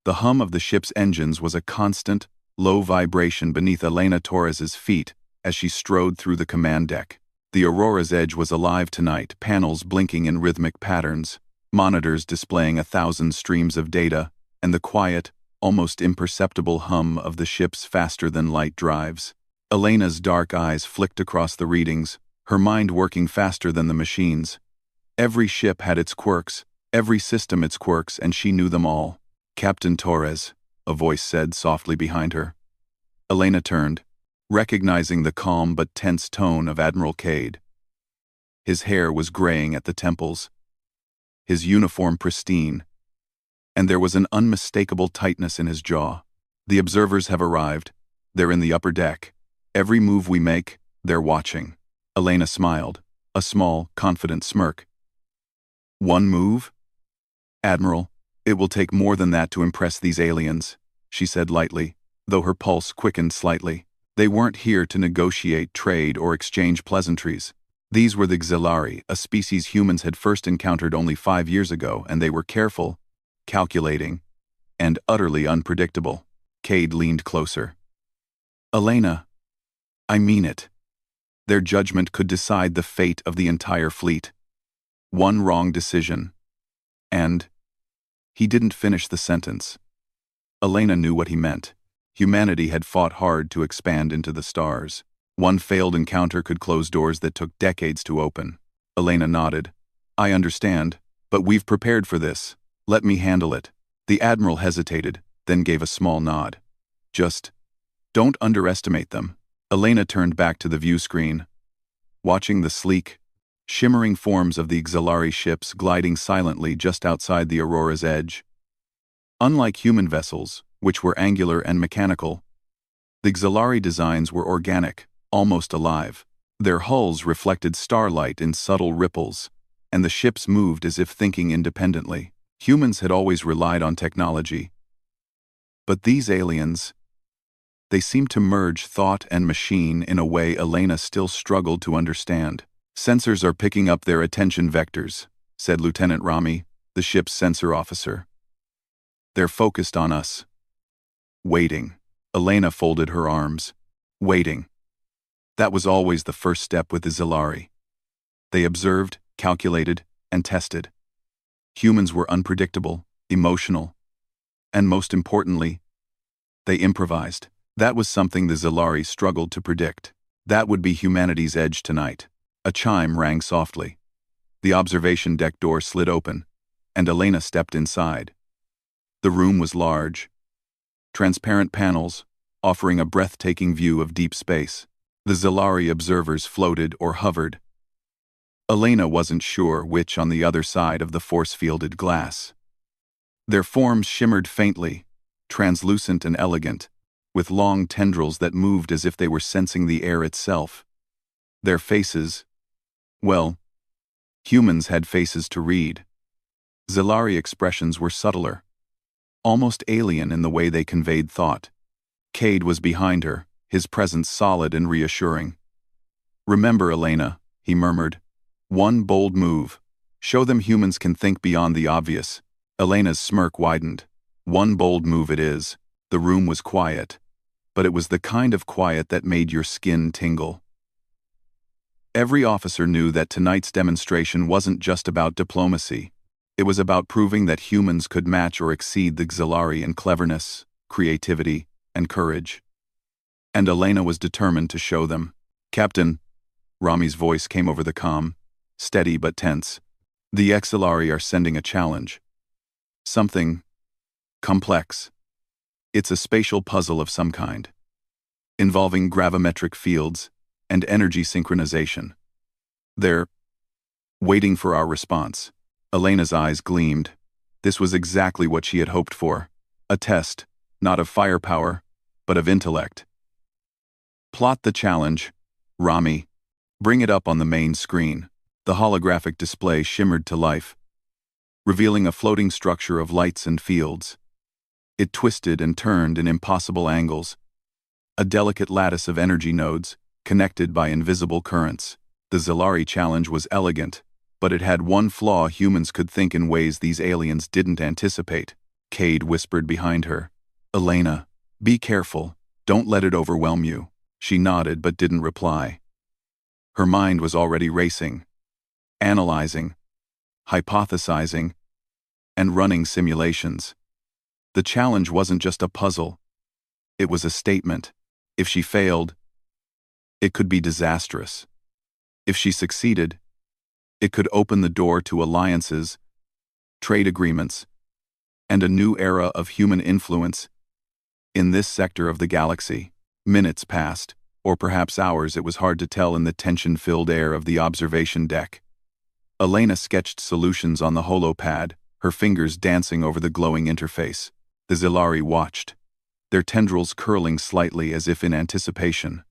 The hum of the ship's engines was a constant, low vibration beneath Elena Torres's feet as she strode through the command deck. The Aurora's edge was alive tonight, panels blinking in rhythmic patterns, monitors displaying 1,000 streams of data, and the quiet, almost imperceptible hum of the ship's faster-than-light drives. Elena's dark eyes flicked across the readings, her mind working faster than the machines. Every ship had its quirks, every system its quirks, and she knew them all. "Captain Torres," a voice said softly behind her. Elena turned, recognizing the calm but tense tone of Admiral Cade. His hair was graying at the temples, his uniform pristine, and there was an unmistakable tightness in his jaw. "The observers have arrived. They're in the upper deck. Every move we make, they're watching." Elena smiled, a small, confident smirk. "One move? Admiral, it will take more than that to impress these aliens," she said lightly, though her pulse quickened slightly. They weren't here to negotiate, trade, or exchange pleasantries. These were the Xelari, a species humans had first encountered only 5 years ago, and they were careful, calculating, and utterly unpredictable. Cade leaned closer. "Elena, I mean it. Their judgment could decide the fate of the entire fleet. One wrong decision. And..." He didn't finish the sentence. Elena knew what he meant. Humanity had fought hard to expand into the stars. One failed encounter could close doors that took decades to open. Elena nodded. "I understand, but we've prepared for this. Let me handle it." The Admiral hesitated, then gave a small nod. "Just don't underestimate them." Elena turned back to the view screen, watching the sleek, shimmering forms of the Xelari ships gliding silently just outside the Aurora's edge. Unlike human vessels, which were angular and mechanical, the Xelari designs were organic, almost alive. Their hulls reflected starlight in subtle ripples, and the ships moved as if thinking independently. Humans had always relied on technology. But these aliens, they seemed to merge thought and machine in a way Elena still struggled to understand. "Sensors are picking up their attention vectors," said Lieutenant Rami, the ship's sensor officer. "They're focused on us." Waiting. Elena folded her arms. Waiting. That was always the first step with the Xelari. They observed, calculated, and tested. Humans were unpredictable, emotional, and most importantly, they improvised. That was something the Xelari struggled to predict. That would be humanity's edge tonight. A chime rang softly. The observation deck door slid open, and Elena stepped inside. The room was large. Transparent panels, offering a breathtaking view of deep space. The Xelari observers floated or hovered. Elena wasn't sure which on the other side of the force-fielded glass. Their forms shimmered faintly, translucent and elegant, with long tendrils that moved as if they were sensing the air itself. Their faces, well, humans had faces to read. Xelari expressions were subtler, almost alien in the way they conveyed thought. Cade was behind her, his presence solid and reassuring. "Remember, Elena," he murmured. "One bold move. Show them humans can think beyond the obvious." Elena's smirk widened. "One bold move it is." The room was quiet, but it was the kind of quiet that made your skin tingle. Every officer knew that tonight's demonstration wasn't just about diplomacy. It was about proving that humans could match or exceed the Xelari in cleverness, creativity, and courage. And Elena was determined to show them. "Captain," Rami's voice came over the comm, steady but tense. "The Xelari are sending a challenge. Something complex. It's a spatial puzzle of some kind, involving gravimetric fields and energy synchronization. They're waiting for our response." Elena's eyes gleamed. This was exactly what she had hoped for. A test, not of firepower, but of intellect. "Plot the challenge, Rami. Bring it up on the main screen." The holographic display shimmered to life, revealing a floating structure of lights and fields. It twisted and turned in impossible angles, a delicate lattice of energy nodes, connected by invisible currents. The Xelari challenge was elegant, but it had one flaw: humans could think in ways these aliens didn't anticipate. Cade whispered behind her. "Elena, be careful. Don't let it overwhelm you." She nodded but didn't reply. Her mind was already racing, analyzing, hypothesizing, and running simulations. The challenge wasn't just a puzzle. It was a statement. If she failed, it could be disastrous. If she succeeded, it could open the door to alliances, trade agreements, and a new era of human influence in this sector of the galaxy. Minutes passed, or perhaps hours, it was hard to tell in the tension-filled air of the observation deck. Elena sketched solutions on the holopad, her fingers dancing over the glowing interface. The Zilari watched, their tendrils curling slightly as if in anticipation.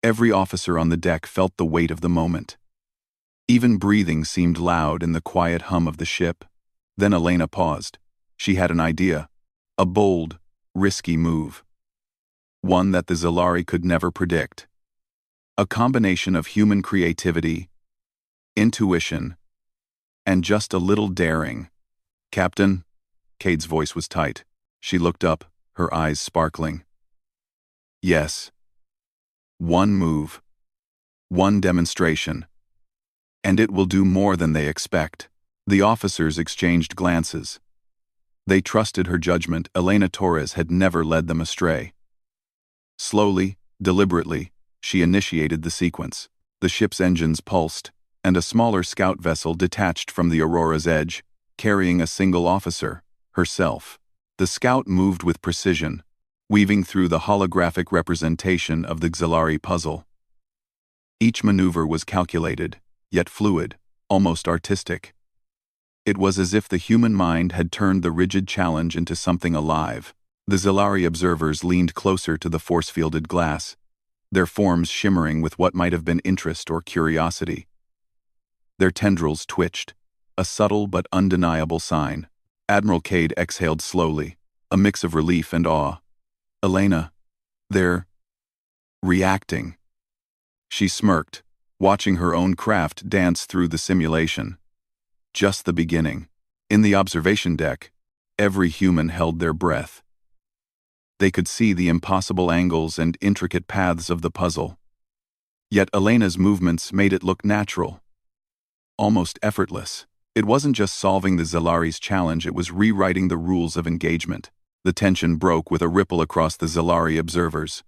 Every officer on the deck felt the weight of the moment. Even breathing seemed loud in the quiet hum of the ship. Then Elena paused. She had an idea. A bold, risky move. One that the Zilari could never predict. A combination of human creativity, intuition, and just a little daring. "Captain?" Cade's voice was tight. She looked up, her eyes sparkling. "Yes. One move. One demonstration. And it will do more than they expect." The officers exchanged glances. They trusted her judgment. Elena Torres had never led them astray. Slowly, deliberately, she initiated the sequence. The ship's engines pulsed, and a smaller scout vessel detached from the Aurora's edge, carrying a single officer, herself. The scout moved with precision, weaving through the holographic representation of the Xilari puzzle. Each maneuver was calculated, yet fluid, almost artistic. It was as if the human mind had turned the rigid challenge into something alive. The Xilari observers leaned closer to the force-fielded glass, their forms shimmering with what might have been interest or curiosity. Their tendrils twitched, a subtle but undeniable sign. Admiral Cade exhaled slowly, a mix of relief and awe. "Elena, they're reacting." She smirked, watching her own craft dance through the simulation. Just the beginning. In the observation deck, every human held their breath. They could see the impossible angles and intricate paths of the puzzle. Yet Elena's movements made it look natural, almost effortless. It wasn't just solving the Zilari's challenge, it was rewriting the rules of engagement. The tension broke with a ripple across the Zilari observers.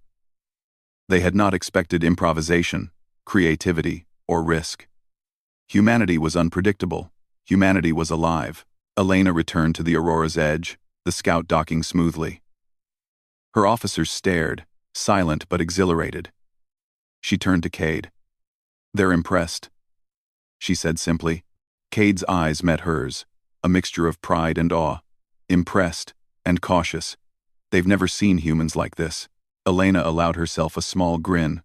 They had not expected improvisation, creativity, or risk. Humanity was unpredictable. Humanity was alive. Elena returned to the Aurora's edge, the scout docking smoothly. Her officers stared, silent but exhilarated. She turned to Cade. "They're impressed," she said simply. Cade's eyes met hers, a mixture of pride and awe. Impressed and cautious. They've never seen humans like this. Elena allowed herself a small grin.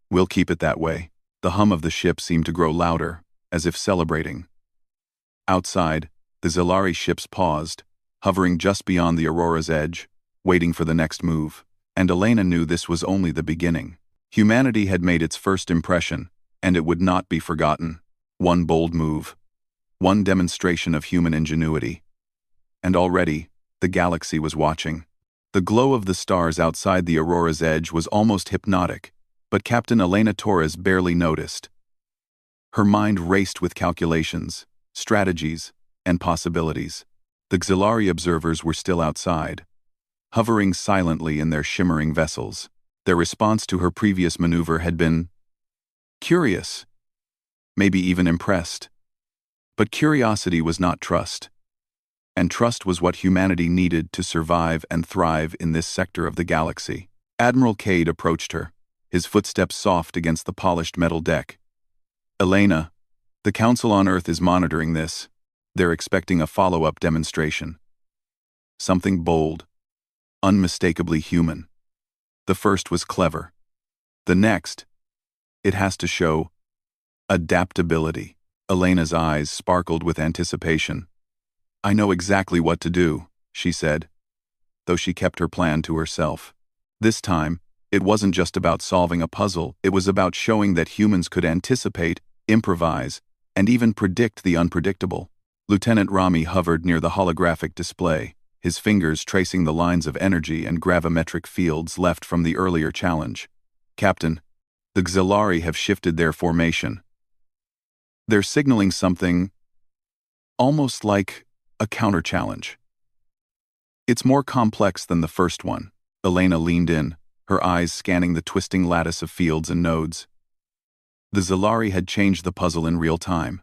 "We'll keep it that way." The hum of the ship seemed to grow louder, as if celebrating. Outside, the Xilari ships paused, hovering just beyond the Aurora's edge, waiting for the next move. And Elena knew this was only the beginning. Humanity had made its first impression, and it would not be forgotten. One bold move. One demonstration of human ingenuity. And already, the galaxy was watching. The glow of the stars outside the Aurora's edge was almost hypnotic, but Captain Elena Torres barely noticed. Her mind raced with calculations, strategies, and possibilities. The Xilari observers were still outside, hovering silently in their shimmering vessels. Their response to her previous maneuver had been curious, maybe even impressed. But curiosity was not trust. And trust was what humanity needed to survive and thrive in this sector of the galaxy. Admiral Cade approached her, his footsteps soft against the polished metal deck. "Elena, the Council on Earth is monitoring this. They're expecting a follow-up demonstration. Something bold, unmistakably human. The first was clever. The next, it has to show adaptability." Elena's eyes sparkled with anticipation. "I know exactly what to do," she said, though she kept her plan to herself. This time, it wasn't just about solving a puzzle, it was about showing that humans could anticipate, improvise, and even predict the unpredictable. Lieutenant Rami hovered near the holographic display, his fingers tracing the lines of energy and gravimetric fields left from the earlier challenge. "Captain, the Xelari have shifted their formation. They're signaling something almost like a counter-challenge. It's more complex than the first one." Elena leaned in, her eyes scanning the twisting lattice of fields and nodes. The Xelari had changed the puzzle in real time,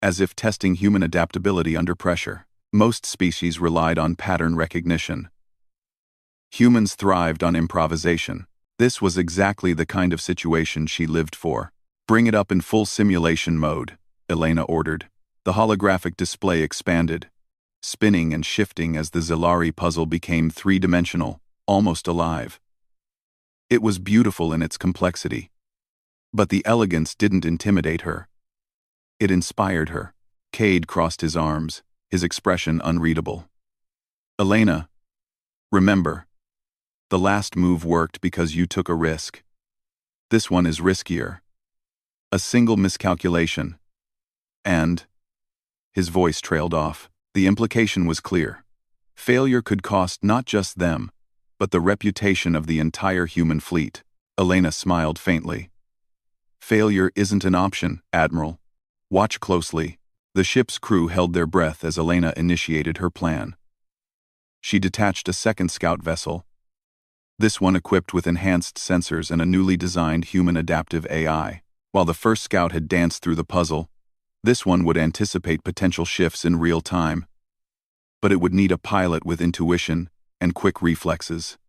as if testing human adaptability under pressure. Most species relied on pattern recognition. Humans thrived on improvisation. This was exactly the kind of situation she lived for. "Bring it up in full simulation mode," Elena ordered. The holographic display expanded, spinning and shifting as the Xelari puzzle became three-dimensional, almost alive. It was beautiful in its complexity. But the elegance didn't intimidate her. It inspired her. Cade crossed his arms, his expression unreadable. "Elena, remember, the last move worked because you took a risk. This one is riskier. A single miscalculation. And..." His voice trailed off. The implication was clear. Failure could cost not just them, but the reputation of the entire human fleet. Elena smiled faintly. "Failure isn't an option, Admiral. Watch closely." The ship's crew held their breath as Elena initiated her plan. She detached a second scout vessel, this one equipped with enhanced sensors and a newly designed human adaptive AI. While the first scout had danced through the puzzle, this one would anticipate potential shifts in real time. But it would need a pilot with intuition and quick reflexes.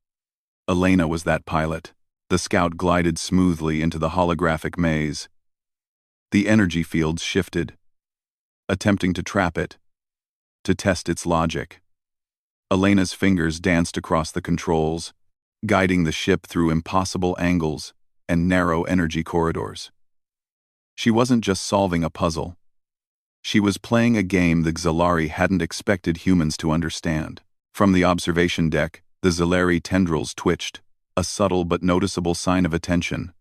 Elena was that pilot. The scout glided smoothly into the holographic maze. The energy fields shifted, attempting to trap it, to test its logic. Elena's fingers danced across the controls, guiding the ship through impossible angles and narrow energy corridors. She wasn't just solving a puzzle. She was playing a game the Xelari hadn't expected humans to understand. From the observation deck, the Xelari tendrils twitched, a subtle but noticeable sign of attention.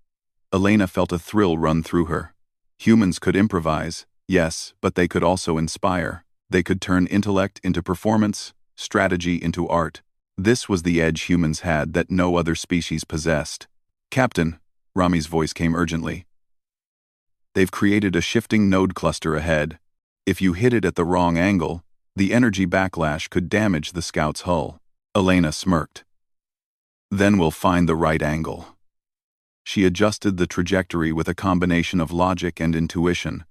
Elena felt a thrill run through her. Humans could improvise, yes, but they could also inspire. They could turn intellect into performance, strategy into art. This was the edge humans had that no other species possessed. "Captain," Rami's voice came urgently. "They've created a shifting node cluster ahead. If you hit it at the wrong angle, the energy backlash could damage the scout's hull." Elena smirked. "Then we'll find the right angle." She adjusted the trajectory with a combination of logic and intuition,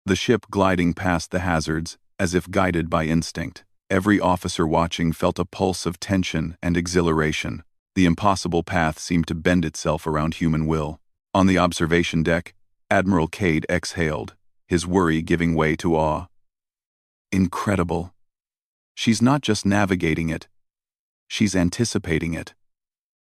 the ship gliding past the hazards as if guided by instinct. Every officer watching felt a pulse of tension and exhilaration. The impossible path seemed to bend itself around human will. On the observation deck, Admiral Cade exhaled, his worry giving way to awe. "Incredible. She's not just navigating it. She's anticipating it.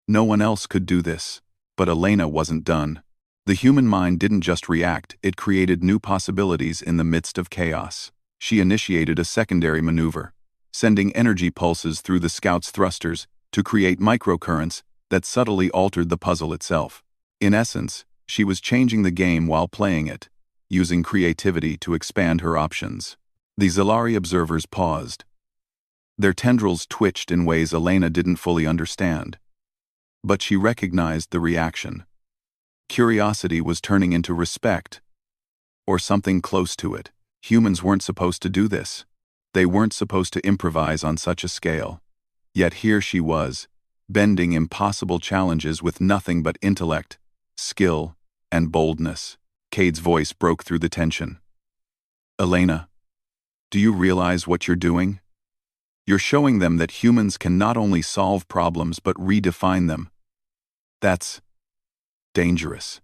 No one else could do this." But Elena wasn't done. The human mind didn't just react, it created new possibilities in the midst of chaos. She initiated a secondary maneuver, sending energy pulses through the scout's thrusters to create microcurrents that subtly altered the puzzle itself. In essence, she was changing the game while playing it, using creativity to expand her options. The Xelari observers paused. Their tendrils twitched in ways Elena didn't fully understand. But she recognized the reaction. Curiosity was turning into respect, or something close to it. Humans weren't supposed to do this. They weren't supposed to improvise on such a scale. Yet here she was, bending impossible challenges with nothing but intellect, skill, and boldness. Cade's voice broke through the tension. "Elena, do you realize what you're doing? You're showing them that humans can not only solve problems but redefine them. That's dangerous."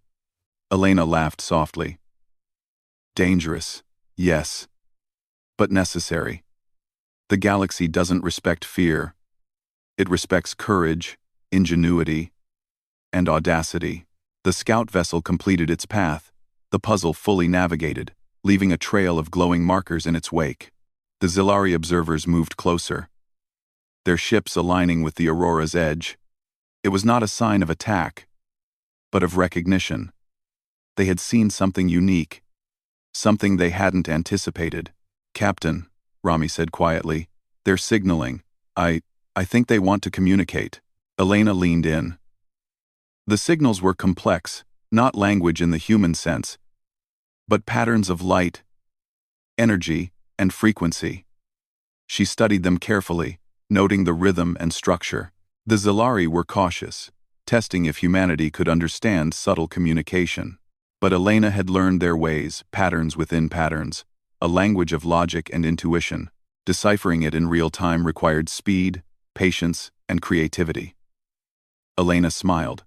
Elena laughed softly. "Dangerous, yes, but necessary. The galaxy doesn't respect fear. It respects courage, ingenuity, and audacity." The scout vessel completed its path, the puzzle fully navigated, leaving a trail of glowing markers in its wake. The Xelari observers moved closer, their ships aligning with the Aurora's edge. It was not a sign of attack, but of recognition. They had seen something unique, something they hadn't anticipated. "Captain," Rami said quietly, "they're signaling. I think they want to communicate." Elena leaned in. The signals were complex, not language in the human sense, but patterns of light, energy, and frequency. She studied them carefully, noting the rhythm and structure. The Zilari were cautious, testing if humanity could understand subtle communication. But Elena had learned their ways, patterns within patterns, a language of logic and intuition. Deciphering it in real time required speed, patience, and creativity. Elena smiled.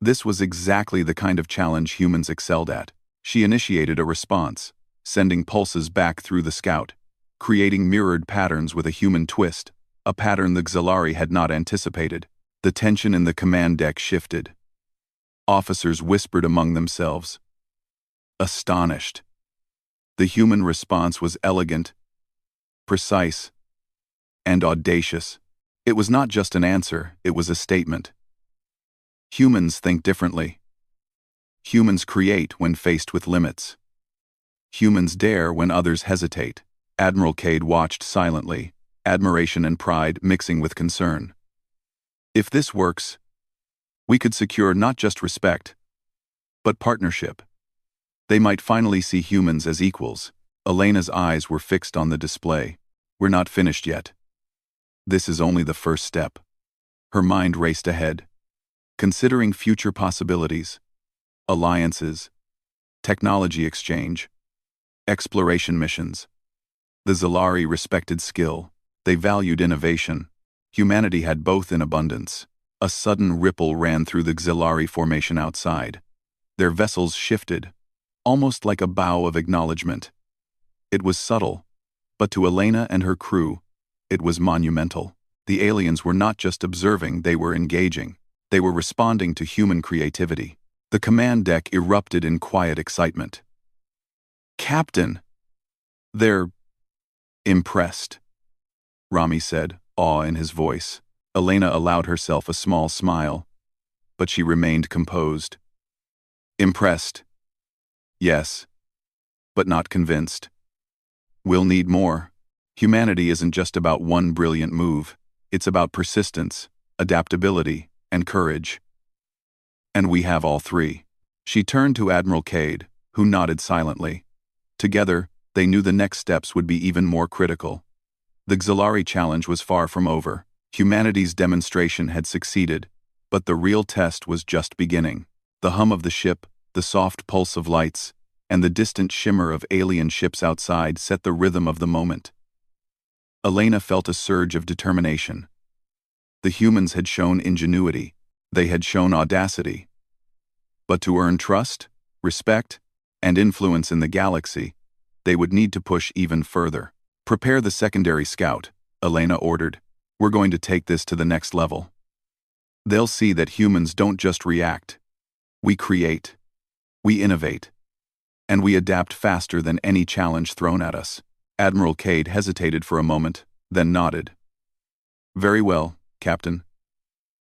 This was exactly the kind of challenge humans excelled at. She initiated a response, sending pulses back through the scout, creating mirrored patterns with a human twist, a pattern the Xalari had not anticipated. The tension in the command deck shifted. Officers whispered among themselves, astonished. The human response was elegant, precise, and audacious. It was not just an answer, it was a statement. Humans think differently. Humans create when faced with limits. Humans dare when others hesitate. Admiral Cade watched silently, admiration and pride mixing with concern. If this works, we could secure not just respect, but partnership. They might finally see humans as equals. Elena's eyes were fixed on the display. We're not finished yet. This is only the first step. Her mind raced ahead, considering future possibilities, alliances, technology exchange, exploration missions. The Zilari respected skill. They valued innovation. Humanity had both in abundance. A sudden ripple ran through the Xilari formation outside. Their vessels shifted, almost like a bow of acknowledgement. It was subtle, but to Elena and her crew, it was monumental. The aliens were not just observing, they were engaging. They were responding to human creativity. The command deck erupted in quiet excitement. "Captain!" "They're impressed," Rami said, awe in his voice. Elena allowed herself a small smile, but she remained composed. "Impressed. Yes, but not convinced. We'll need more. Humanity isn't just about one brilliant move. It's about persistence, adaptability, and courage. And we have all three." She turned to Admiral Cade, who nodded silently. Together, they knew the next steps would be even more critical. The Xilari challenge was far from over. Humanity's demonstration had succeeded, but the real test was just beginning. The hum of the ship, the soft pulse of lights, and the distant shimmer of alien ships outside set the rhythm of the moment. Elena felt a surge of determination. The humans had shown ingenuity. They had shown audacity. But to earn trust, respect, and influence in the galaxy, they would need to push even further. "Prepare the secondary scout," Elena ordered. "We're going to take this to the next level. They'll see that humans don't just react. We create, we innovate, and we adapt faster than any challenge thrown at us." Admiral Cade hesitated for a moment, then nodded. "Very well, Captain.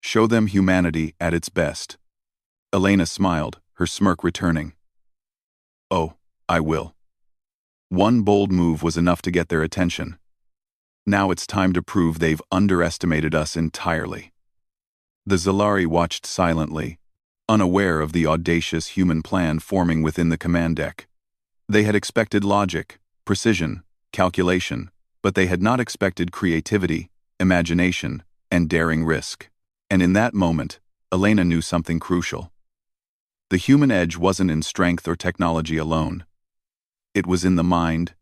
Show them humanity at its best." Elena smiled, her smirk returning. "Oh, I will." One bold move was enough to get their attention. Now it's time to prove they've underestimated us entirely. The Zilari watched silently, unaware of the audacious human plan forming within the command deck. They had expected logic, precision, calculation, but they had not expected creativity, imagination, and daring risk. And in that moment, Elena knew something crucial. The human edge wasn't in strength or technology alone. It was in the mind,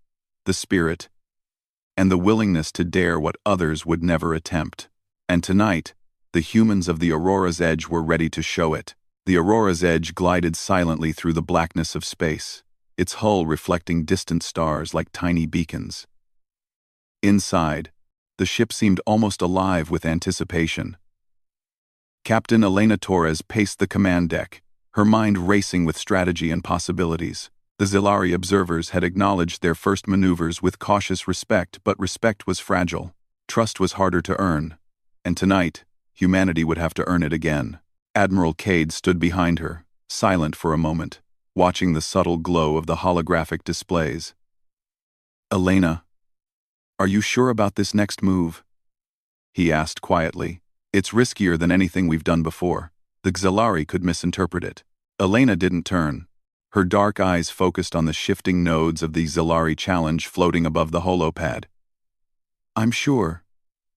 the spirit, and the willingness to dare what others would never attempt. And tonight, the humans of the Aurora's Edge were ready to show it. The Aurora's Edge glided silently through the blackness of space, its hull reflecting distant stars like tiny beacons. Inside, the ship seemed almost alive with anticipation. Captain Elena Torres paced the command deck, her mind racing with strategy and possibilities. The Zilari observers had acknowledged their first maneuvers with cautious respect, but respect was fragile. Trust was harder to earn. And tonight, humanity would have to earn it again. Admiral Cade stood behind her, silent for a moment, watching the subtle glow of the holographic displays. Elena, are you sure about this next move? He asked quietly. It's riskier than anything we've done before. The Xelari could misinterpret it. Elena didn't turn. Her dark eyes focused on the shifting nodes of the Xelari challenge floating above the holopad. I'm sure,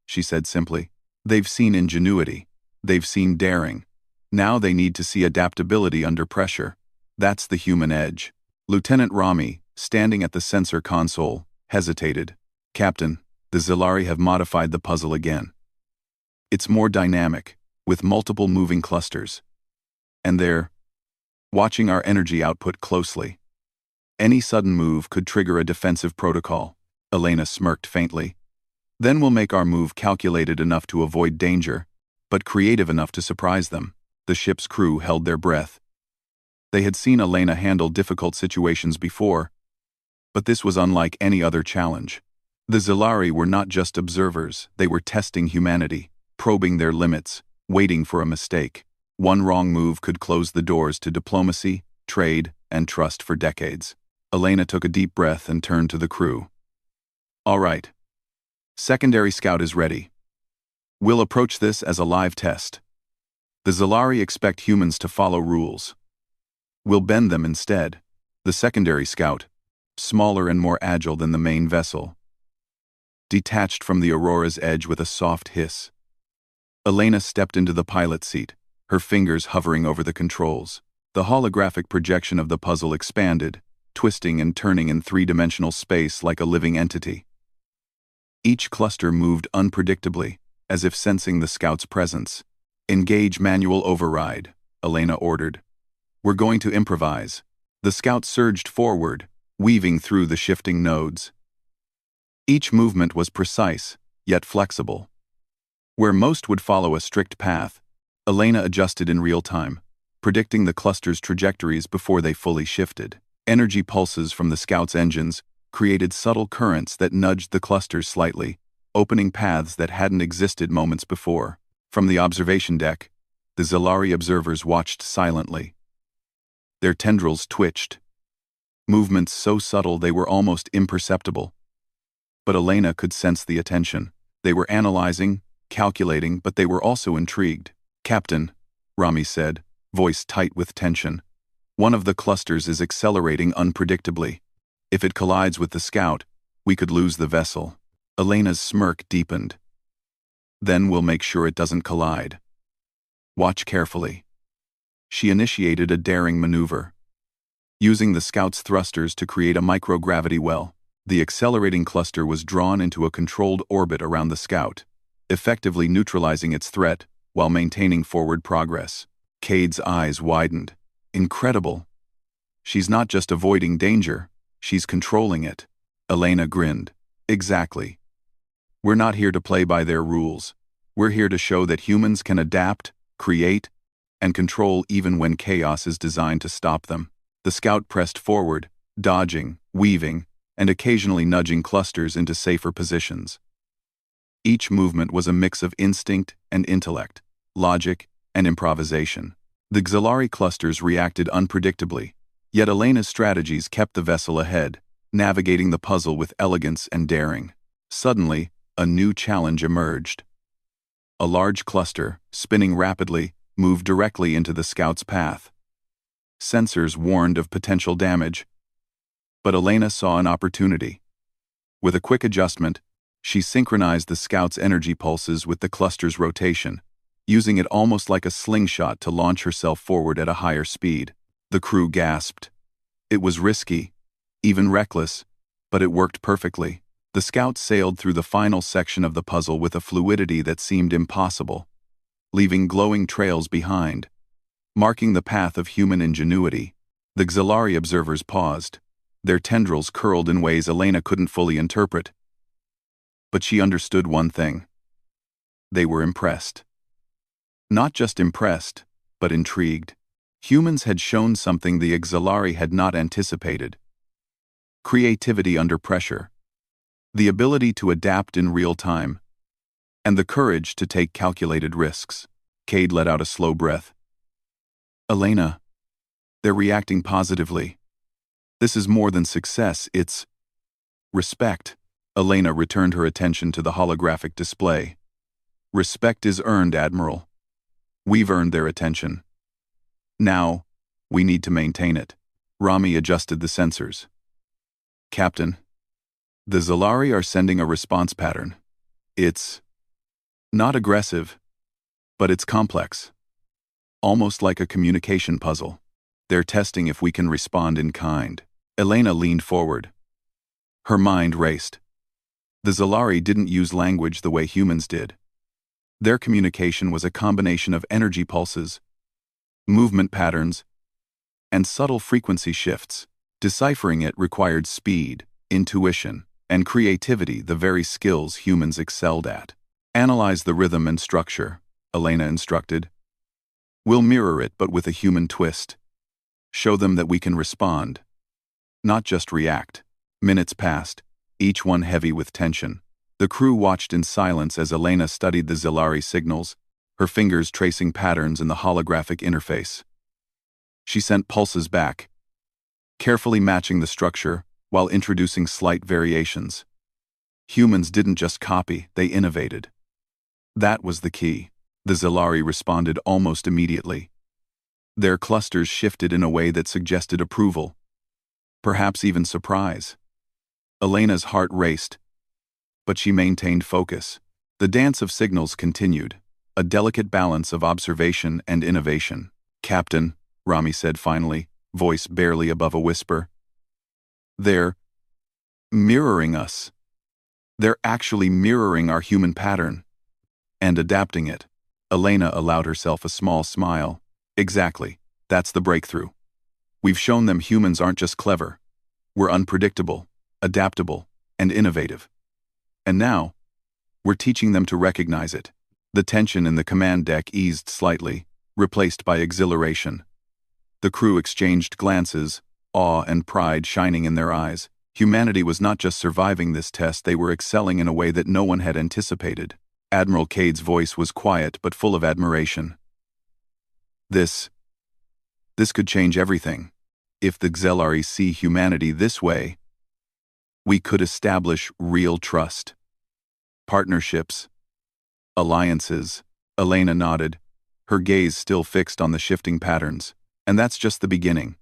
she said simply. They've seen ingenuity. They've seen daring. Now they need to see adaptability under pressure. That's the human edge. Lieutenant Rami, standing at the sensor console, hesitated. Captain, the Xelari have modified the puzzle again. It's more dynamic, with multiple moving clusters. And they're watching our energy output closely. Any sudden move could trigger a defensive protocol. Elena smirked faintly. Then we'll make our move calculated enough to avoid danger, but creative enough to surprise them. The ship's crew held their breath. They had seen Elena handle difficult situations before, but this was unlike any other challenge. The Xelari were not just observers, they were testing humanity, probing their limits, waiting for a mistake. One wrong move could close the doors to diplomacy, trade, and trust for decades. Elena took a deep breath and turned to the crew. All right. Secondary scout is ready. We'll approach this as a live test. The Xelari expect humans to follow rules. We'll bend them instead. The secondary scout, smaller and more agile than the main vessel, detached from the Aurora's edge with a soft hiss. Elena stepped into the pilot seat, her fingers hovering over the controls. The holographic projection of the puzzle expanded, twisting and turning in three-dimensional space like a living entity. Each cluster moved unpredictably, as if sensing the scout's presence. Engage manual override, Elena ordered. We're going to improvise. The scout surged forward, weaving through the shifting nodes. Each movement was precise, yet flexible. Where most would follow a strict path, Elena adjusted in real time, predicting the cluster's trajectories before they fully shifted. Energy pulses from the scout's engines created subtle currents that nudged the clusters slightly, opening paths that hadn't existed moments before. From the observation deck, the Xelari observers watched silently. Their tendrils twitched, movements so subtle they were almost imperceptible. But Elena could sense the attention. They were analyzing, calculating, but they were also intrigued. Captain, Rami said, voice tight with tension. One of the clusters is accelerating unpredictably. If it collides with the scout, we could lose the vessel. Elena's smirk deepened. Then we'll make sure it doesn't collide. Watch carefully. She initiated a daring maneuver. Using the scout's thrusters to create a microgravity well, the accelerating cluster was drawn into a controlled orbit around the scout, effectively neutralizing its threat while maintaining forward progress. Cade's eyes widened. Incredible. She's not just avoiding danger, she's controlling it. Elena grinned. Exactly. We're not here to play by their rules. We're here to show that humans can adapt, create, and control even when chaos is designed to stop them. The scout pressed forward, dodging, weaving, and occasionally nudging clusters into safer positions. Each movement was a mix of instinct and intellect, logic and improvisation. The Xelari clusters reacted unpredictably, yet Elena's strategies kept the vessel ahead, navigating the puzzle with elegance and daring. Suddenly, a new challenge emerged. A large cluster, spinning rapidly, moved directly into the scout's path. Sensors warned of potential damage, but Elena saw an opportunity. With a quick adjustment, she synchronized the scout's energy pulses with the cluster's rotation, using it almost like a slingshot to launch herself forward at a higher speed. The crew gasped. It was risky, even reckless, but it worked perfectly. The scout sailed through the final section of the puzzle with a fluidity that seemed impossible, leaving glowing trails behind, marking the path of human ingenuity. The Xelari observers paused, their tendrils curled in ways Elena couldn't fully interpret. But she understood one thing. They were impressed. Not just impressed, but intrigued. Humans had shown something the Xelari had not anticipated. Creativity under pressure, the ability to adapt in real time, and the courage to take calculated risks. Cade let out a slow breath. Elena, they're reacting positively. This is more than success, it's Respect. Elena returned her attention to the holographic display. Respect is earned, Admiral. We've earned their attention. Now, we need to maintain it. Rami adjusted the sensors. Captain, the Zalari are sending a response pattern. It's not aggressive, but it's complex. Almost like a communication puzzle. They're testing if we can respond in kind. Elena leaned forward. Her mind raced. The Zalari didn't use language the way humans did. Their communication was a combination of energy pulses, movement patterns, and subtle frequency shifts. Deciphering it required speed, intuition, and creativity, the very skills humans excelled at. Analyze the rhythm and structure, Elena instructed. We'll mirror it, but with a human twist. Show them that we can respond, not just react. Minutes passed, each one heavy with tension. The crew watched in silence as Elena studied the Zalari signals, her fingers tracing patterns in the holographic interface. She sent pulses back, carefully matching the structure while introducing slight variations. Humans didn't just copy, they innovated. That was the key. The Zalari responded almost immediately. Their clusters shifted in a way that suggested approval, perhaps even surprise. Elena's heart raced, but she maintained focus. The dance of signals continued, a delicate balance of observation and innovation. Captain, Rami said finally, voice barely above a whisper. They're mirroring us. They're actually mirroring our human pattern and adapting it. Elena allowed herself a small smile. Exactly, that's the breakthrough. We've shown them humans aren't just clever. We're unpredictable, adaptable, and innovative. And now, we're teaching them to recognize it. The tension in the command deck eased slightly, replaced by exhilaration. The crew exchanged glances, awe and pride shining in their eyes. Humanity was not just surviving this test, they were excelling in a way that no one had anticipated. Admiral Cade's voice was quiet but full of admiration. This could change everything. If the Zalari see humanity this way, we could establish real trust. Partnerships, alliances. Elena nodded, her gaze still fixed on the shifting patterns. And that's just the beginning.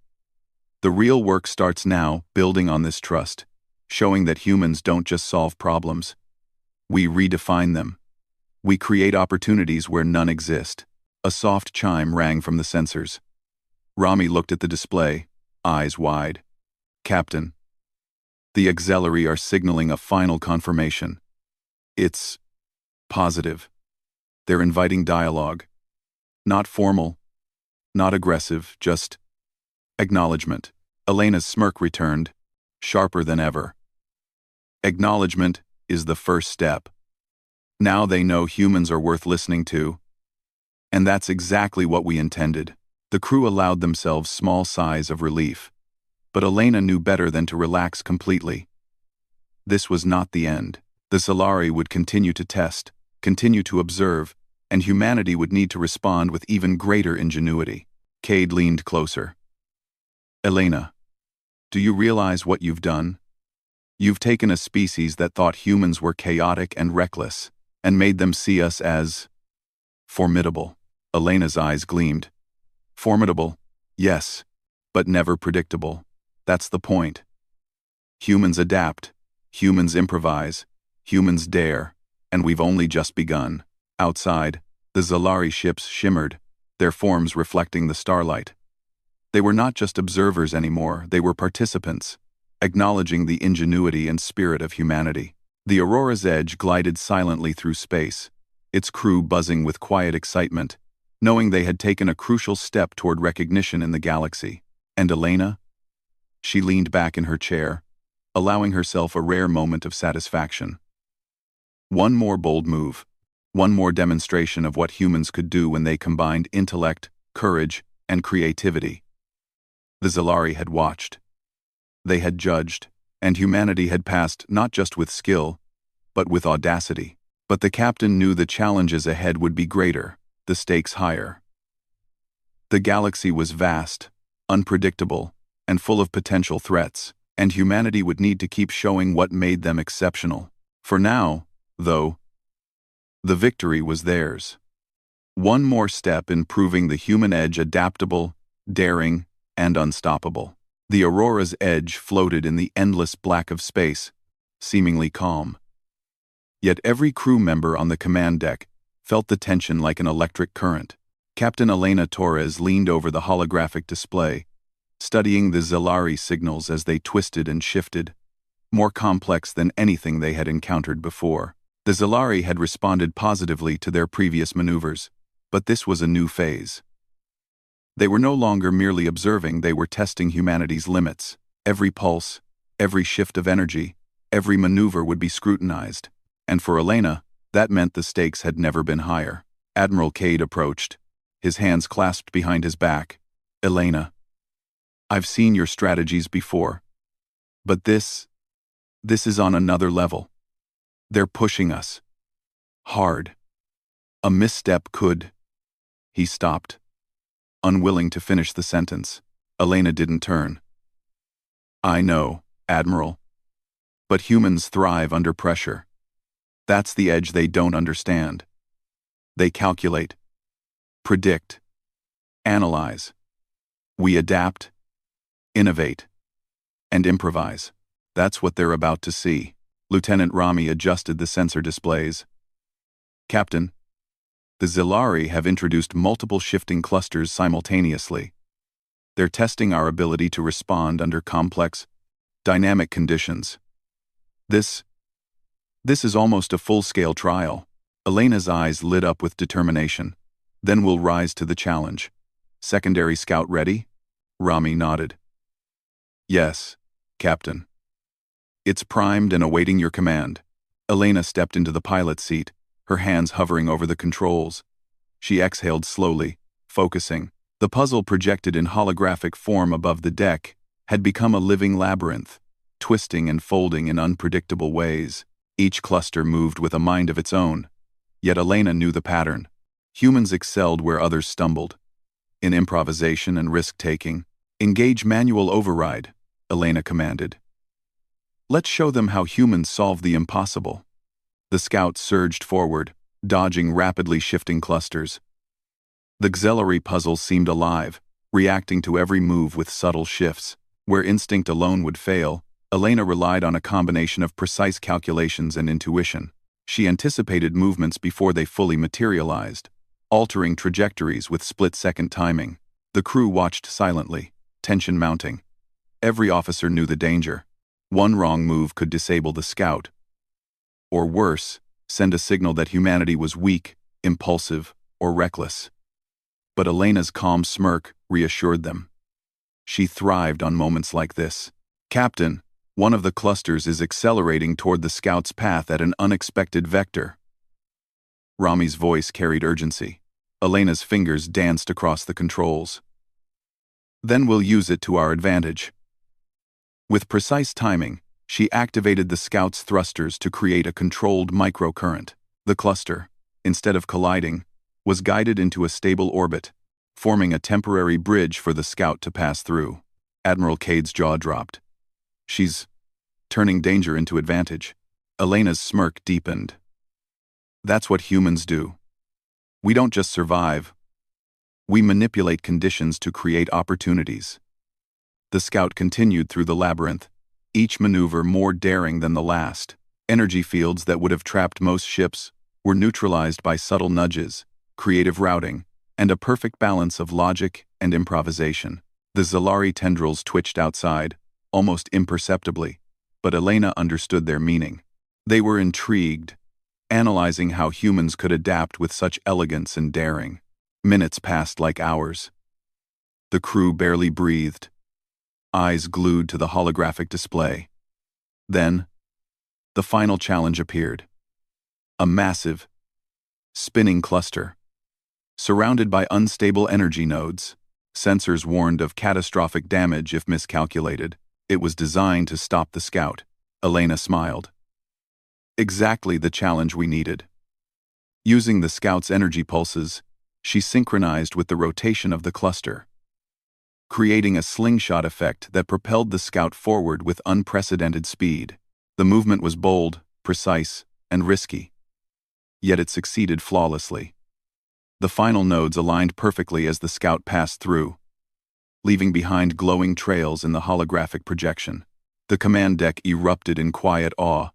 The real work starts now, building on this trust, showing that humans don't just solve problems. We redefine them. We create opportunities where none exist. A soft chime rang from the sensors. Rami looked at the display, eyes wide. Captain, the auxiliary are signaling a final confirmation. It's positive. They're inviting dialogue. Not formal, not aggressive, just acknowledgement. Elena's smirk returned, sharper than ever. Acknowledgement is the first step. Now they know humans are worth listening to. And that's exactly what we intended. The crew allowed themselves small sighs of relief. But Elena knew better than to relax completely. This was not the end. The Zalari would continue to test, continue to observe, and humanity would need to respond with even greater ingenuity. Cade leaned closer. Elena, do you realize what you've done? You've taken a species that thought humans were chaotic and reckless, and made them see us as formidable. Elena's eyes gleamed. Formidable, yes, but never predictable. That's the point. Humans adapt, humans improvise, humans dare, and we've only just begun. Outside, the Zalari ships shimmered, their forms reflecting the starlight. They were not just observers anymore, they were participants, acknowledging the ingenuity and spirit of humanity. The Aurora's Edge glided silently through space, its crew buzzing with quiet excitement, knowing they had taken a crucial step toward recognition in the galaxy. And Elena? She leaned back in her chair, allowing herself a rare moment of satisfaction. One more bold move, one more demonstration of what humans could do when they combined intellect, courage, and creativity. The Zalari had watched. They had judged, and humanity had passed not just with skill, but with audacity. But the captain knew the challenges ahead would be greater, the stakes higher. The galaxy was vast, unpredictable, and full of potential threats. and humanity would need to keep showing what made them exceptional. For now, though, the victory was theirs. One more step in proving the human edge adaptable, daring, and unstoppable. The Aurora's edge floated in the endless black of space, seemingly calm. Yet every crew member on the command deck felt the tension like an electric current. Captain Elena Torres leaned over the holographic display, studying the Zellari signals as they twisted and shifted, more complex than anything they had encountered before. The Zellari had responded positively to their previous maneuvers, but this was a new phase. They were no longer merely observing, they were testing humanity's limits. Every pulse, every shift of energy, every maneuver would be scrutinized. And for Elena, that meant the stakes had never been higher. Admiral Cade approached, his hands clasped behind his back. Elena, I've seen your strategies before. But this is on another level. They're pushing us. Hard. A misstep could... He stopped, unwilling to finish the sentence. Elena didn't turn. I know, Admiral. But humans thrive under pressure. That's the edge they don't understand. They calculate, predict, analyze. We adapt, innovate, and improvise. That's what they're about to see. Lieutenant Rami adjusted the sensor displays. Captain, the Zellari have introduced multiple shifting clusters simultaneously. They're testing our ability to respond under complex, dynamic conditions. This is almost a full-scale trial. Elena's eyes lit up with determination. Then we'll rise to the challenge. Secondary scout ready? Rami nodded. Yes, Captain. It's primed and awaiting your command. Elena stepped into the pilot's seat, her hands hovering over the controls. She exhaled slowly, focusing. The puzzle projected in holographic form above the deck had become a living labyrinth, twisting and folding in unpredictable ways. Each cluster moved with a mind of its own. Yet Elena knew the pattern. Humans excelled where others stumbled. In improvisation and risk-taking. Engage manual override, Elena commanded. Let's show them how humans solve the impossible. The scout surged forward, dodging rapidly shifting clusters. The Zellari puzzle seemed alive, reacting to every move with subtle shifts. Where instinct alone would fail, Elena relied on a combination of precise calculations and intuition. She anticipated movements before they fully materialized, altering trajectories with split-second timing. The crew watched silently, tension mounting. Every officer knew the danger. One wrong move could disable the scout. Or worse, send a signal that humanity was weak, impulsive, or reckless. But Elena's calm smirk reassured them. She thrived on moments like this. Captain, one of the clusters is accelerating toward the scout's path at an unexpected vector. Rami's voice carried urgency. Elena's fingers danced across the controls. Then we'll use it to our advantage. With precise timing, she activated the scout's thrusters to create a controlled microcurrent. The cluster, instead of colliding, was guided into a stable orbit, forming a temporary bridge for the scout to pass through. Admiral Cade's jaw dropped. She's turning danger into advantage. Elena's smirk deepened. That's what humans do. We don't just survive. We manipulate conditions to create opportunities. The scout continued through the labyrinth, each maneuver more daring than the last. Energy fields that would have trapped most ships were neutralized by subtle nudges, creative routing, and a perfect balance of logic and improvisation. The Zellari tendrils twitched outside, almost imperceptibly, but Elena understood their meaning. They were intrigued, analyzing how humans could adapt with such elegance and daring. Minutes passed like hours. The crew barely breathed, eyes glued to the holographic display. Then, the final challenge appeared. A massive, spinning cluster. Surrounded by unstable energy nodes, sensors warned of catastrophic damage if miscalculated. It was designed to stop the scout. Elena smiled. Exactly the challenge we needed. Using the scout's energy pulses, she synchronized with the rotation of the cluster. creating a slingshot effect that propelled the scout forward with unprecedented speed. The movement was bold, precise, and risky, yet it succeeded flawlessly. The final nodes aligned perfectly as the scout passed through, leaving behind glowing trails in the holographic projection. The command deck erupted in quiet awe.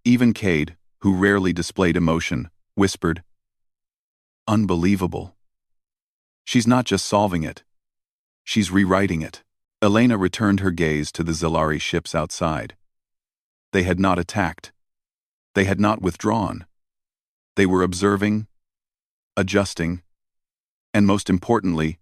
Even Cade, who rarely displayed emotion, whispered, "Unbelievable. She's not just solving it. She's rewriting it." Elena returned her gaze to the Zalari ships outside. They had not attacked. They had not withdrawn. They were observing, adjusting, and most importantly,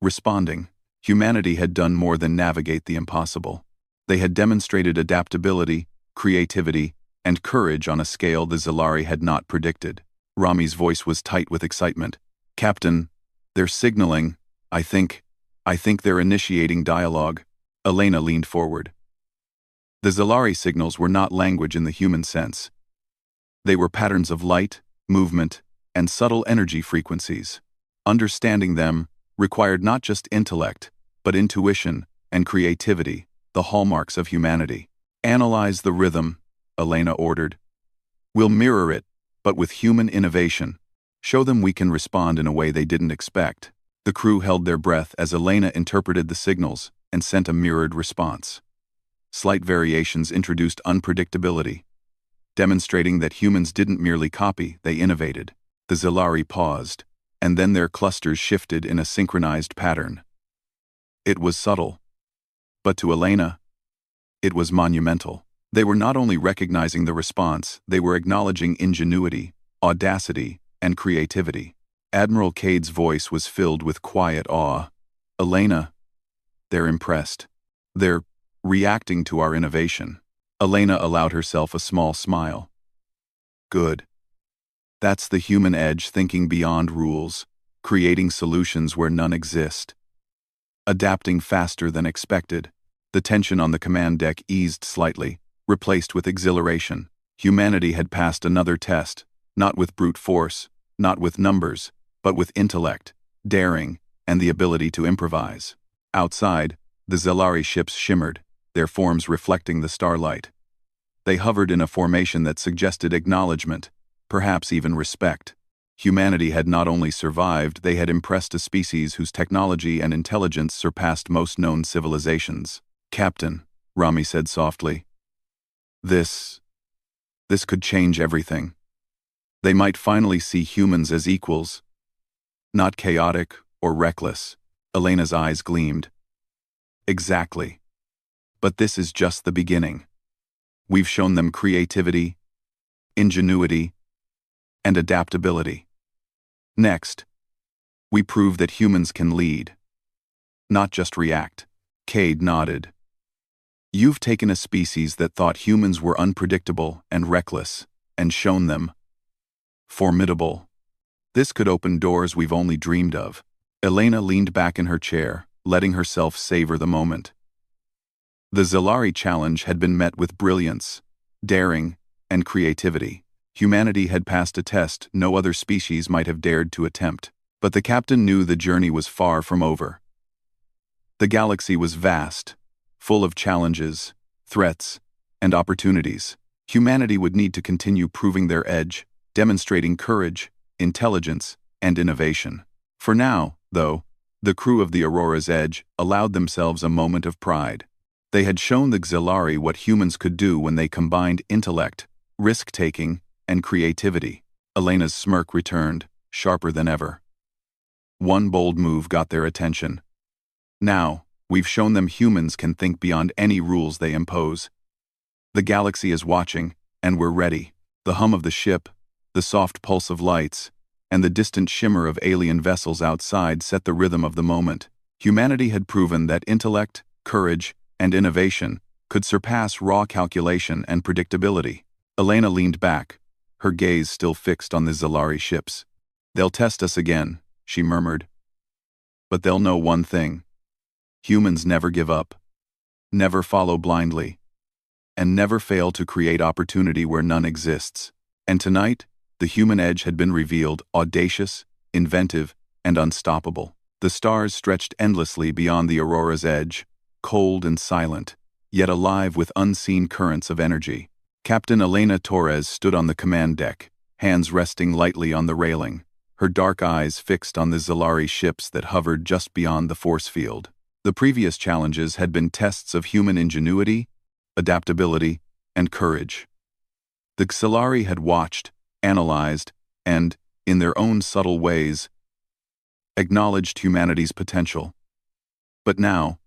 responding. Humanity had done more than navigate the impossible. They had demonstrated adaptability, creativity, and courage on a scale the Zalari had not predicted. Rami's voice was tight with excitement. "Captain, they're signaling. I think they're initiating dialogue." Elena leaned forward. The Zalari signals were not language in the human sense. They were patterns of light, movement, and subtle energy frequencies. Understanding them required not just intellect, but intuition and creativity, the hallmarks of humanity. "Analyze the rhythm," Elena ordered. "We'll mirror it, but with human innovation. Show them we can respond in a way they didn't expect." The crew held their breath as Elena interpreted the signals and sent a mirrored response. Slight variations introduced unpredictability, demonstrating that humans didn't merely copy, they innovated. The Zalari paused, and then their clusters shifted in a synchronized pattern. It was subtle, but to Elena, it was monumental. They were not only recognizing the response, they were acknowledging ingenuity, audacity, and creativity. Admiral Cade's voice was filled with quiet awe. "Elena, they're impressed. They're reacting to our innovation." Elena allowed herself a small smile. "Good. That's the human edge, thinking beyond rules, creating solutions where none exist. Adapting faster than expected." The tension on the command deck eased slightly, replaced with exhilaration. Humanity had passed another test, not with brute force, not with numbers, but with intellect, daring, and the ability to improvise. Outside, the Zalari ships shimmered, their forms reflecting the starlight. They hovered in a formation that suggested acknowledgement, perhaps even respect. Humanity had not only survived, they had impressed a species whose technology and intelligence surpassed most known civilizations. "Captain," Rami said softly, This could change everything. They might finally see humans as equals, not chaotic or reckless." Elena's eyes gleamed. "Exactly. But this is just the beginning. We've shown them creativity, ingenuity, and adaptability. Next, we prove that humans can lead, not just react." Cade nodded. "You've taken a species that thought humans were unpredictable and reckless, and shown them formidable. This could open doors we've only dreamed of." Elena leaned back in her chair, letting herself savor the moment. The Zalari challenge had been met with brilliance, daring, and creativity. Humanity had passed a test no other species might have dared to attempt. But the captain knew the journey was far from over. The galaxy was vast, full of challenges, threats, and opportunities. Humanity would need to continue proving their edge, demonstrating courage, intelligence, and innovation. For now, though, the crew of the Aurora's Edge allowed themselves a moment of pride. They had shown the Xelari what humans could do when they combined intellect, risk-taking, and creativity. Elena's smirk returned, sharper than ever. One bold move got their attention. "Now, we've shown them humans can think beyond any rules they impose. The galaxy is watching, and we're ready." The hum of the ship, the soft pulse of lights, and the distant shimmer of alien vessels outside set the rhythm of the moment. Humanity had proven that intellect, courage, and innovation could surpass raw calculation and predictability. Elena leaned back, her gaze still fixed on the Zalari ships. "They'll test us again," she murmured. "But they'll know one thing. Humans never give up, never follow blindly, and never fail to create opportunity where none exists." And tonight, the human edge had been revealed, audacious, inventive, and unstoppable. The stars stretched endlessly beyond the aurora's edge, cold and silent, yet alive with unseen currents of energy. Captain Elena Torres stood on the command deck, hands resting lightly on the railing, her dark eyes fixed on the Zalari ships that hovered just beyond the force field. The previous challenges had been tests of human ingenuity, adaptability, and courage. The Xalari had watched, analyzed, and, in their own subtle ways, acknowledged humanity's potential. But now,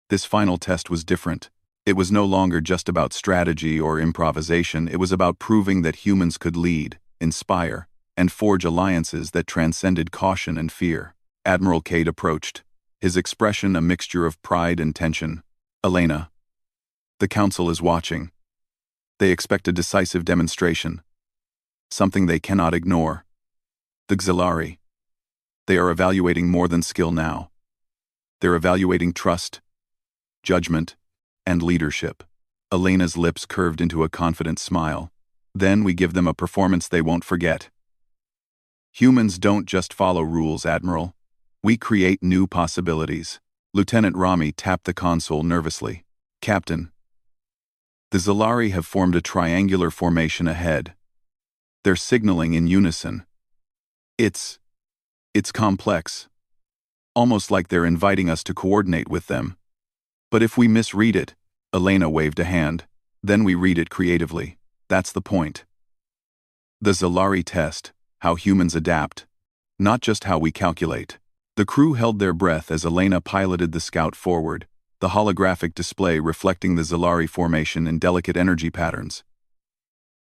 this final test was different. It was no longer just about strategy or improvisation, it was about proving that humans could lead, inspire, and forge alliances that transcended caution and fear. Admiral Cade approached, his expression a mixture of pride and tension. "Elena, the Council is watching. They expect a decisive demonstration, something they cannot ignore. The Xalari, they are evaluating more than skill now. They're evaluating trust, judgment, and leadership." Elena's lips curved into a confident smile. "Then we give them a performance they won't forget. Humans don't just follow rules, Admiral. We create new possibilities." Lieutenant Rami tapped the console nervously. "Captain, the Zalari have formed a triangular formation ahead. They're signaling in unison. It's complex. Almost like they're inviting us to coordinate with them. But if we misread it," Elena waved a hand, "then we read it creatively. That's the point. The Zalari test, how humans adapt, not just how we calculate." The crew held their breath as Elena piloted the scout forward, the holographic display reflecting the Zalari formation in delicate energy patterns.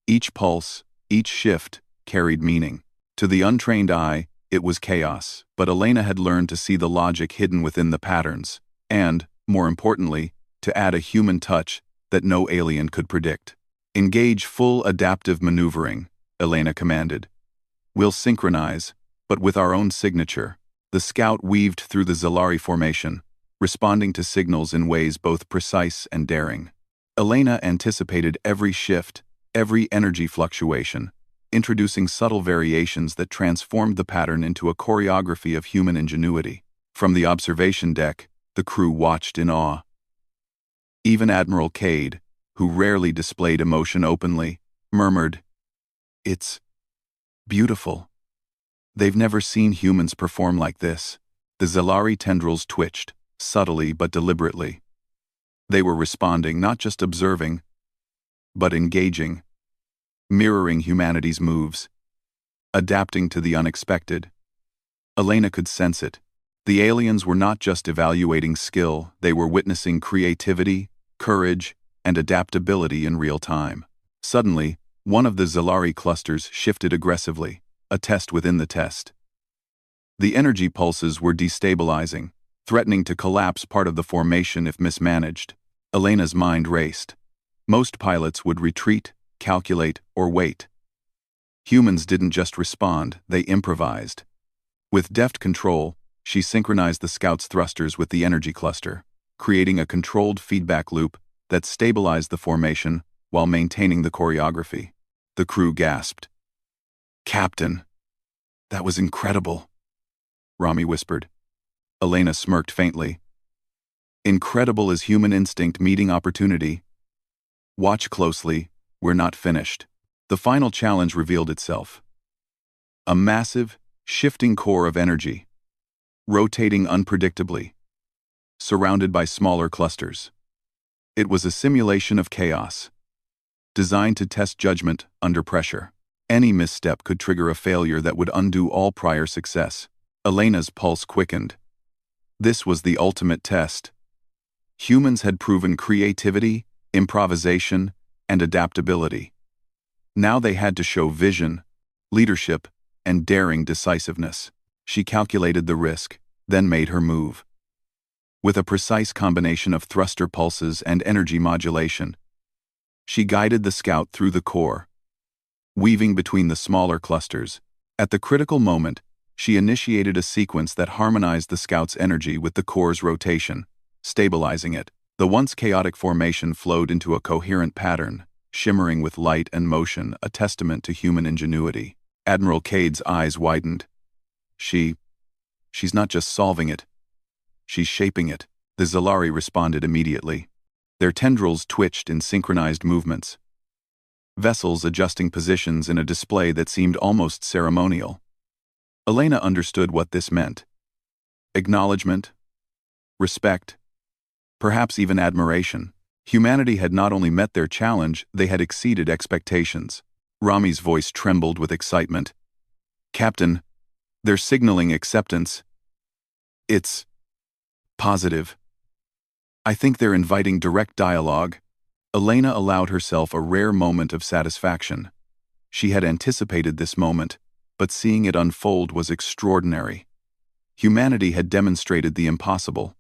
Each pulse, each shift, carried meaning. To the untrained eye, it was chaos, but Elena had learned to see the logic hidden within the patterns, and, more importantly, to add a human touch that no alien could predict. "Engage full adaptive maneuvering," Elena commanded. "We'll synchronize, but with our own signature." The scout weaved through the Zalari formation, responding to signals in ways both precise and daring. Elena anticipated every shift, every energy fluctuation, introducing subtle variations that transformed the pattern into a choreography of human ingenuity. From the observation deck, the crew watched in awe. Even Admiral Cade, who rarely displayed emotion openly, murmured, "It's beautiful. They've never seen humans perform like this." The Zalari tendrils twitched, subtly but deliberately. They were responding, not just observing, but engaging, mirroring humanity's moves, adapting to the unexpected. Elena could sense it. The aliens were not just evaluating skill, they were witnessing creativity, courage, and adaptability in real time. Suddenly, one of the Zalari clusters shifted aggressively, a test within the test. The energy pulses were destabilizing, threatening to collapse part of the formation if mismanaged. Elena's mind raced. Most pilots would retreat, calculate, or wait. Humans didn't just respond, they improvised. With deft control, she synchronized the scout's thrusters with the energy cluster, creating a controlled feedback loop that stabilized the formation while maintaining the choreography. The crew gasped. "Captain, that was incredible," Rami whispered. Elena smirked faintly. "Incredible is human instinct meeting opportunity. Watch closely, we're not finished." The final challenge revealed itself. A massive, shifting core of energy, rotating unpredictably, surrounded by smaller clusters. It was a simulation of chaos, designed to test judgment under pressure. Any misstep could trigger a failure that would undo all prior success. Elena's pulse quickened. This was the ultimate test. Humans had proven creativity, improvisation, and adaptability. Now they had to show vision, leadership, and daring decisiveness. She calculated the risk, then made her move. With a precise combination of thruster pulses and energy modulation, she guided the scout through the core, weaving between the smaller clusters. At the critical moment, she initiated a sequence that harmonized the scout's energy with the core's rotation, stabilizing it. The once chaotic formation flowed into a coherent pattern, shimmering with light and motion, a testament to human ingenuity. Admiral Cade's eyes widened. She She's not just solving it, she's shaping it. The Zalari responded immediately. Their tendrils twitched in synchronized movements, vessels adjusting positions in a display that seemed almost ceremonial. Elena understood what this meant. Acknowledgement, respect, perhaps even admiration. Humanity had not only met their challenge, they had exceeded expectations. Rami's voice trembled with excitement. Captain, they're signaling acceptance. It's positive. I think they're inviting direct dialogue. Elena allowed herself a rare moment of satisfaction. She had anticipated this moment, but seeing it unfold was extraordinary. Humanity had demonstrated the impossible.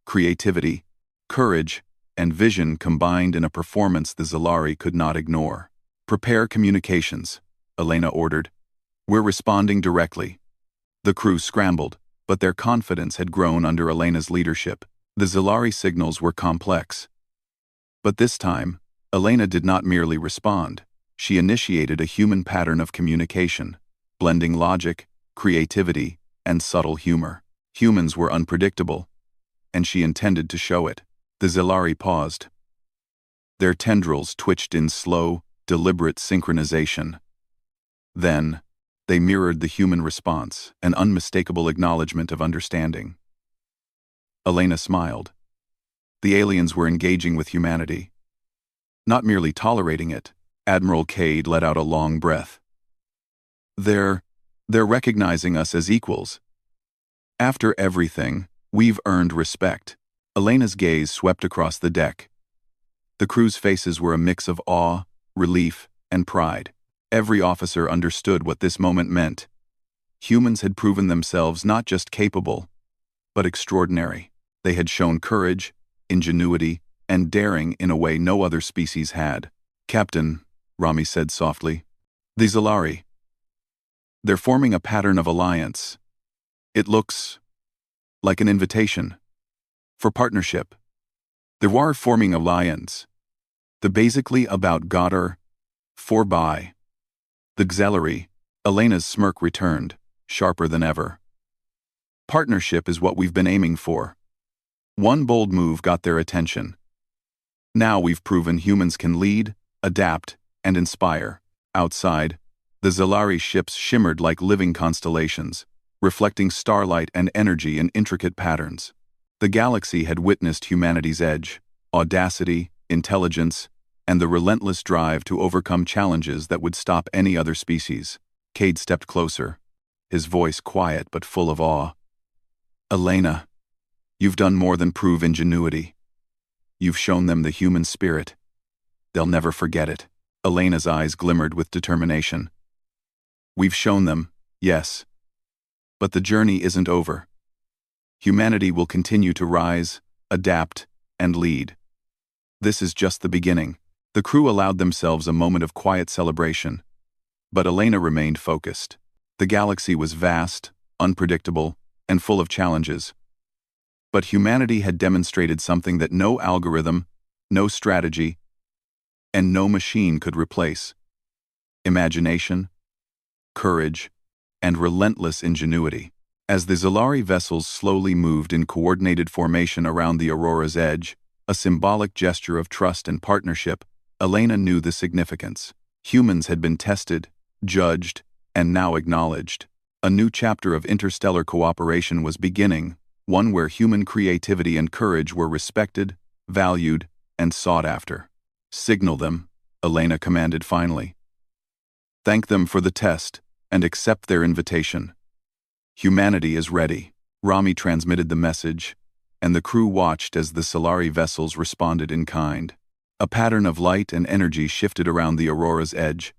Creativity, courage, and vision combined in a performance the Zalari could not ignore. Prepare communications, Elena ordered. We're responding directly. The crew scrambled, but their confidence had grown under Elena's leadership. The Zalari signals were complex. But this time, Elena did not merely respond. She initiated a human pattern of communication, blending logic, creativity, and subtle humor. Humans were unpredictable, and she intended to show it. The Zalari paused. Their tendrils twitched in slow, deliberate synchronization. Then, they mirrored the human response, an unmistakable acknowledgement of understanding. Elena smiled. The aliens were engaging with humanity, not merely tolerating it. Admiral Cade let out a long breath. They're recognizing us as equals. After everything, we've earned respect. Elena's gaze swept across the deck. The crew's faces were a mix of awe, relief, and pride. Every officer understood what this moment meant. Humans had proven themselves not just capable, but extraordinary. They had shown courage, ingenuity, and daring in a way no other species had. Captain, Rami said softly, the Zalari. They're forming a pattern of alliance. It looks like an invitation for partnership. They were forming alliance. The basically about Goddard, forby. The Zalari. Elena's smirk returned, sharper than ever. Partnership is what we've been aiming for. One bold move got their attention. Now we've proven humans can lead, adapt, and inspire. Outside, the Zalari ships shimmered like living constellations, reflecting starlight and energy in intricate patterns. The galaxy had witnessed humanity's edge, audacity, intelligence, and the relentless drive to overcome challenges that would stop any other species. Cade stepped closer, his voice quiet but full of awe. Elena, you've done more than prove ingenuity. You've shown them the human spirit. They'll never forget it. Elena's eyes glimmered with determination. We've shown them, yes. But the journey isn't over. Humanity will continue to rise, adapt, and lead. This is just the beginning. The crew allowed themselves a moment of quiet celebration, but Elena remained focused. The galaxy was vast, unpredictable, and full of challenges. But humanity had demonstrated something that no algorithm, no strategy, and no machine could replace: imagination, courage, and relentless ingenuity. As the Zalari vessels slowly moved in coordinated formation around the Aurora's edge, a symbolic gesture of trust and partnership, Elena knew the significance. Humans had been tested, judged, and now acknowledged. A new chapter of interstellar cooperation was beginning, one where human creativity and courage were respected, valued, and sought after. Signal them, Elena commanded finally. Thank them for the test, and accept their invitation. Humanity is ready. Rami transmitted the message, and the crew watched as the Zalari vessels responded in kind. A pattern of light and energy shifted around the Aurora's edge.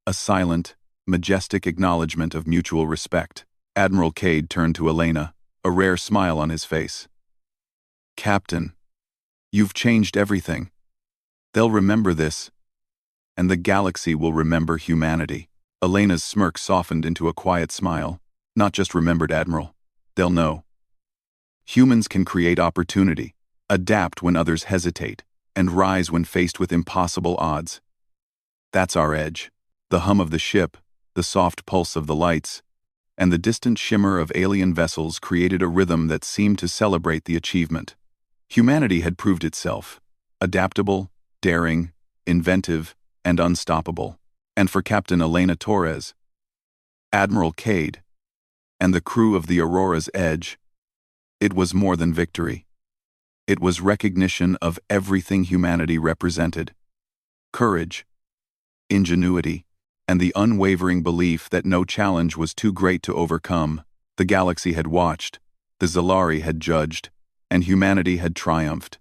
A silent, majestic acknowledgement of mutual respect. Admiral Cade turned to Elena, a rare smile on his face. Captain, you've changed everything. They'll remember this, and the galaxy will remember humanity. Elena's smirk softened into a quiet smile. Not just remembered, Admiral. They'll know. Humans can create opportunity, adapt when others hesitate, and rise when faced with impossible odds. That's our edge. The hum of the ship, the soft pulse of the lights, and the distant shimmer of alien vessels created a rhythm that seemed to celebrate the achievement. Humanity had proved itself adaptable, daring, inventive, and unstoppable. And for Captain Elena Torres, Admiral Cade, and the crew of the Aurora's Edge, it was more than victory. It was recognition of everything humanity represented: courage, ingenuity, and the unwavering belief that no challenge was too great to overcome. The galaxy had watched, the Zalari had judged, and humanity had triumphed.